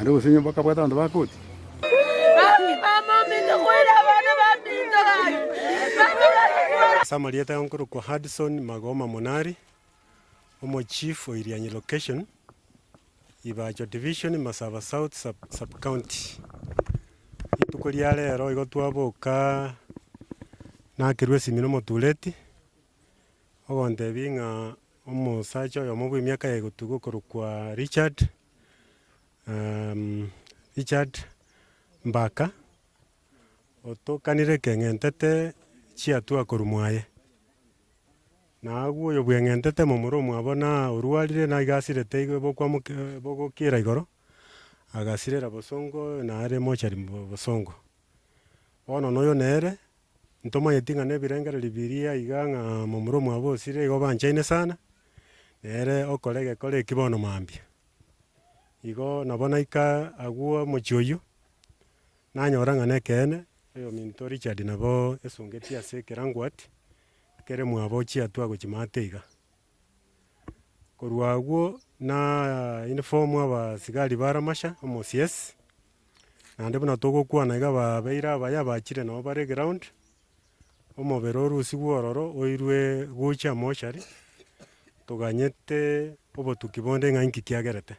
Ndio usinyo mpaka pata ndo bakoti. Samari yeta yonkuru kwa Hudson Magoma Monari omo chief oirianyi location Ibacho division Masaba South sub county. Ituko ria rero igo twaboka nakirwe simino motuleti ogonte binga omusacha oyo mobwe miaka ya gutugo kwa Richard Mbaka otokanire keng'entete chiatua korumwaye naguo oyo bweng'entete momoro mwabona orwarire na igasirete igo bogokira igoro agasirera bosongo nare mochari bosongo bono noyo nere ntomanyeti ng'a na ebirengereri biria iga ng'a momoro mwabosire igo banchaine sana nere okore gekore eki bono mambia igo nabo naika agwo omochio oywo nanyora ng'a na ekeene oyominto Richard nabo esongeti ase ekerangwati ekere mwabo chiatua gochimata iga. Korwa agwo na inform abasigari ba Ramasha omo CS naende buna togokwana iga babeire abaya bachire nabo bare ground omobere orusigwa ororo oirwe gocha mochari toganyete obotuki bonde ng'a inki kiagerete.